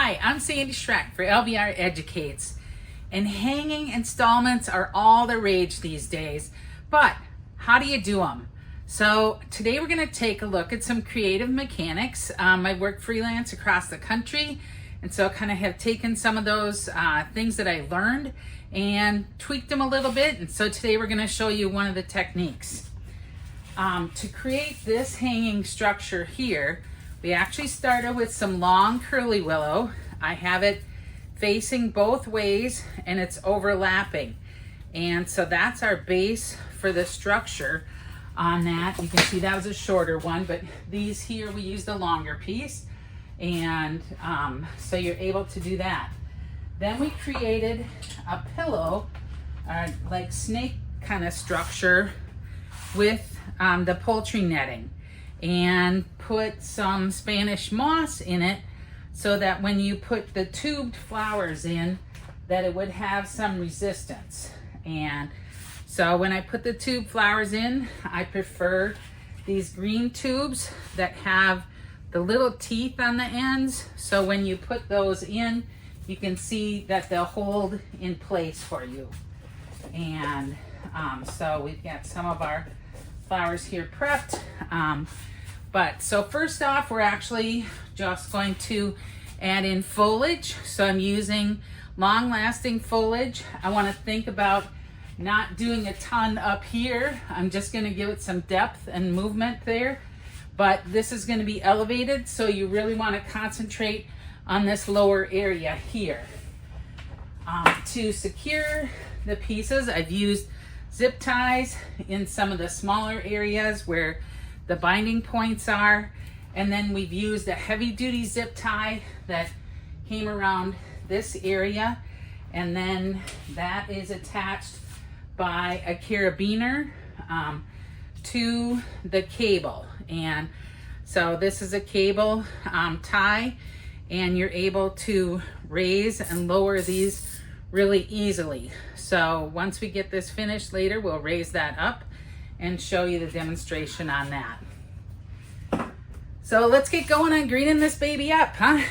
Hi, I'm Sandy Schreck for LBR Educates, and hanging installments are all the rage these days, but how do you do them? So today we're going to take a look at some creative mechanics. I work freelance across the country, and so kind of have taken some of those things that I learned and tweaked them a little bit, and so today we're going to show you one of the techniques. To create this hanging structure here, we actually started with some long curly willow. I have it facing both ways and it's overlapping. And so that's our base for the structure on that. You can see that was a shorter one, but these here we used a longer piece. And so you're able to do that. Then we created a pillow, like snake kind of structure with the poultry netting, and put some Spanish moss in it so that when you put the tubed flowers in, that it would have some resistance. And so when I put the tube flowers in, I prefer these green tubes that have the little teeth on the ends, so when you put those in, you can see that they'll hold in place for you. And so we've got some of our flowers here prepped. But so first off, we're actually just going to add in foliage. So I'm using long-lasting foliage. I want to think about not doing a ton up here. I'm just going to give it some depth and movement there. But this is going to be elevated, so you really want to concentrate on this lower area here. To secure the pieces, I've used zip ties in some of the smaller areas where the binding points are, and then we've used a heavy-duty zip tie that came around this area, and then that is attached by a carabiner to the cable. And so this is a cable tie, and you're able to raise and lower these really easily. So once we get this finished later, we'll raise that up and show you the demonstration on that. So let's get going on greening this baby up, huh?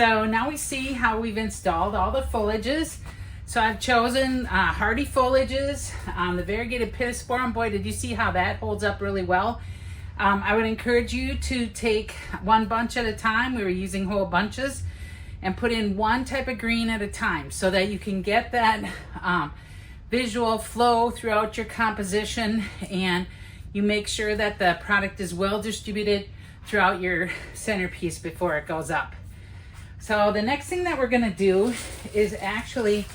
So now we see how we've installed all the foliages. So I've chosen hardy foliages, the variegated pittosporum. Boy, did you see how that holds up really well. I would encourage you to take one bunch at a time. We were using whole bunches, and put in one type of green at a time so that you can get that visual flow throughout your composition, and you make sure that the product is well distributed throughout your centerpiece before it goes up. So the next thing that we're gonna do is actually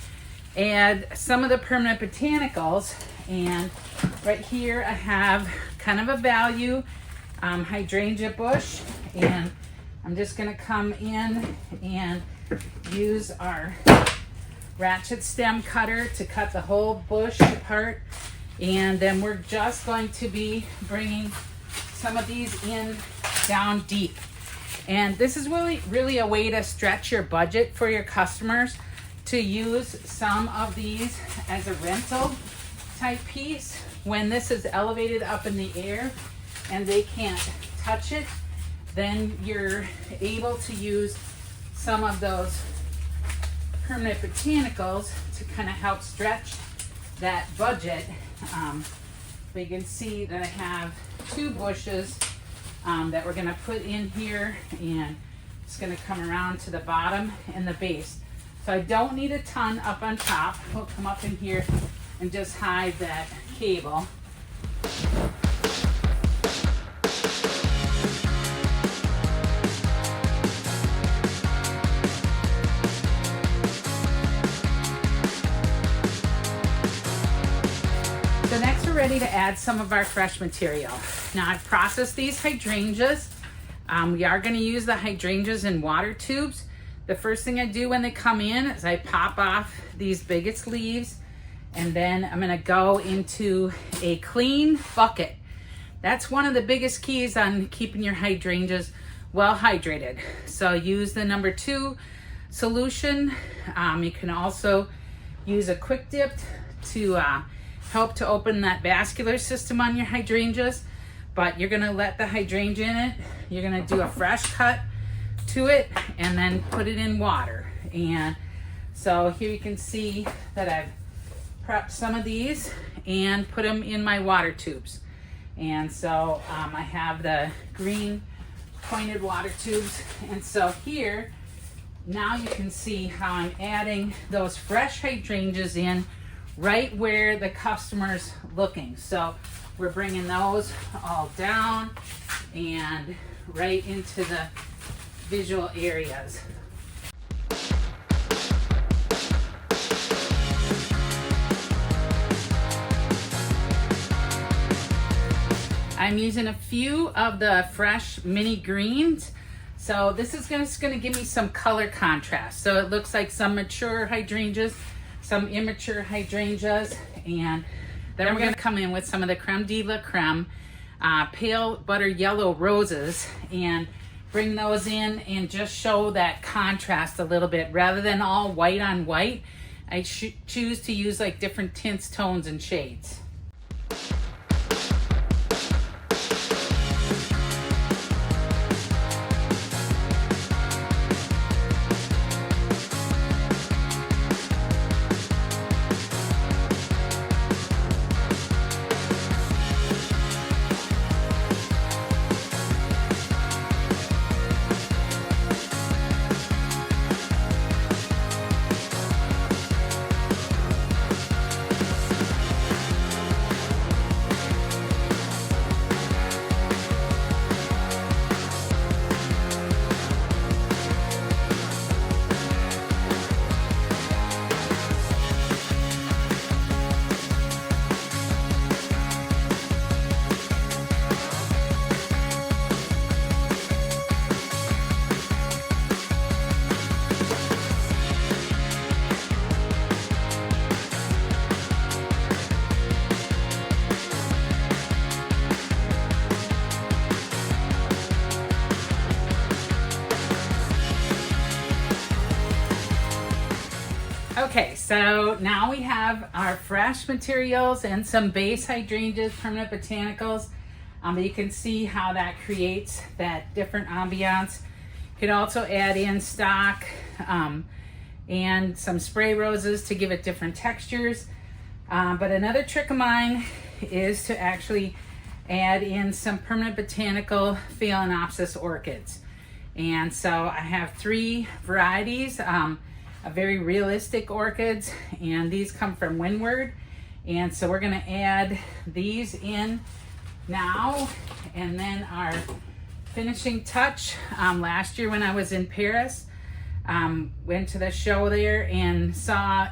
add some of the permanent botanicals, and right here I have kind of a value hydrangea bush, and I'm just gonna come in and use our ratchet stem cutter to cut the whole bush apart, and then we're just going to be bringing some of these in down deep. And this is really a way to stretch your budget for your customers, to use some of these as a rental type piece when this is elevated up in the air and they can't touch it. Then you're able to use some of those permanent botanicals to kind of help stretch that budget. But you can see that I have 2 bushes that we're going to put in here, and it's going to come around to the bottom and the base. So I don't need a ton up on top. We'll come up in here and just hide that cable. So next we're ready to add some of our fresh material. Now I've processed these hydrangeas. We are going to use the hydrangeas in water tubes. The first thing I do when they come in is I pop off these biggest leaves, and then I'm going to go into a clean bucket. That's one of the biggest keys on keeping your hydrangeas well hydrated. So use the number 2 solution. You can also use a quick dip to help to open that vascular system on your hydrangeas, but you're gonna let the hydrangea in it. You're gonna do a fresh cut to it and then put it in water. And so here you can see that I've prepped some of these and put them in my water tubes. And so I have the green pointed water tubes. And so here, now you can see how I'm adding those fresh hydrangeas in right where the customer's looking. So we're bringing those all down and right into the visual areas. I'm using a few of the fresh mini greens. So this is just gonna give me some color contrast. So it looks like some mature hydrangeas, some immature hydrangeas, and then we're gonna come in with some of the creme de la creme pale butter yellow roses and bring those in and just show that contrast a little bit. Rather than all white on white, I choose to use like different tints, tones, and shades. Okay, so now we have our fresh materials and some base hydrangeas, permanent botanicals. You can see how that creates that different ambiance. You could also add in stock and some spray roses to give it different textures. But another trick of mine is to actually add in some permanent botanical Phalaenopsis orchids. And so I have 3 varieties of very realistic orchids, and these come from Windward. And so we're gonna add these in now. And then our finishing touch, last year when I was in Paris, went to the show there and saw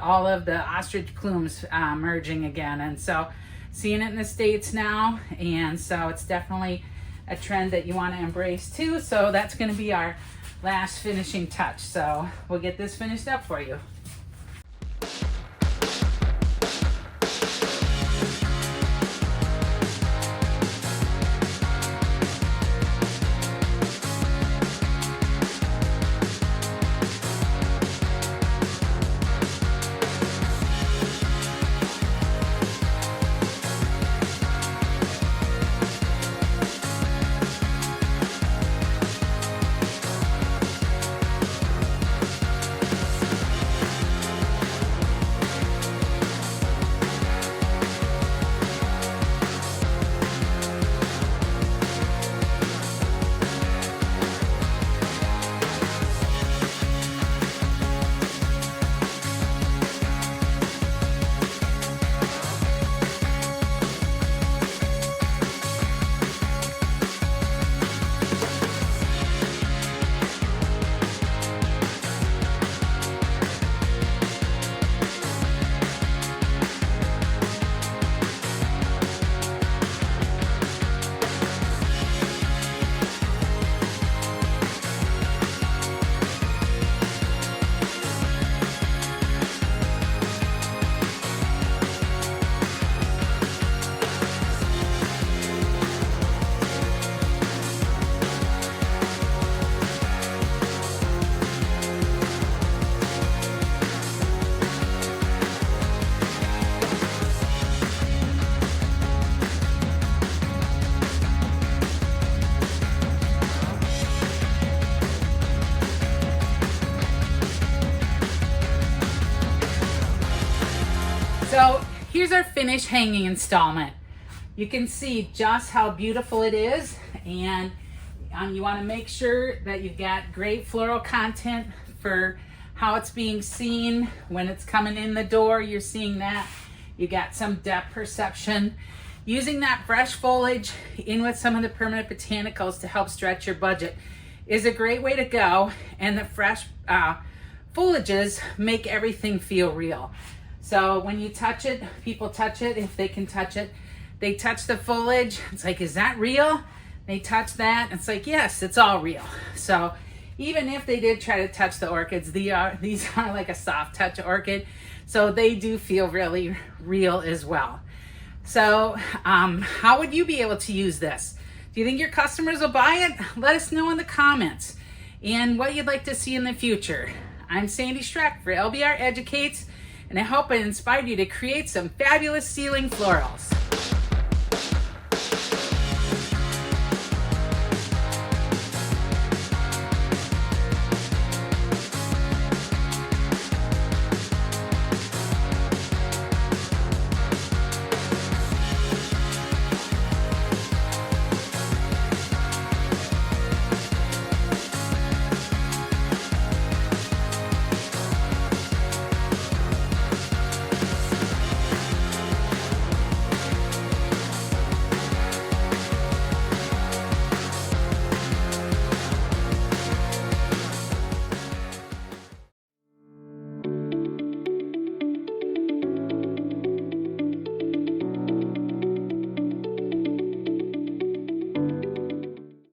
all of the ostrich plumes merging again. And so seeing it in the States now, and so it's definitely a trend that you want to embrace too. So that's going to be our last finishing touch. So we'll get this finished up for you. So here's our finished hanging installment. You can see just how beautiful it is, and you want to make sure that you've got great floral content for how it's being seen when it's coming in the door. You're seeing that. You got some depth perception. Using that fresh foliage in with some of the permanent botanicals to help stretch your budget is a great way to go, and the fresh foliages make everything feel real. So when you touch it, people touch it if they can touch it. They touch the foliage, it's like, is that real? They touch that, it's like, yes, it's all real. So even if they did try to touch the orchids, these are like a soft touch orchid, so they do feel really real as well. So how would you be able to use this? Do you think your customers will buy it? Let us know in the comments and what you'd like to see in the future. I'm Sandy Streck for LBR Educates, and I hope I inspired you to create some fabulous ceiling florals.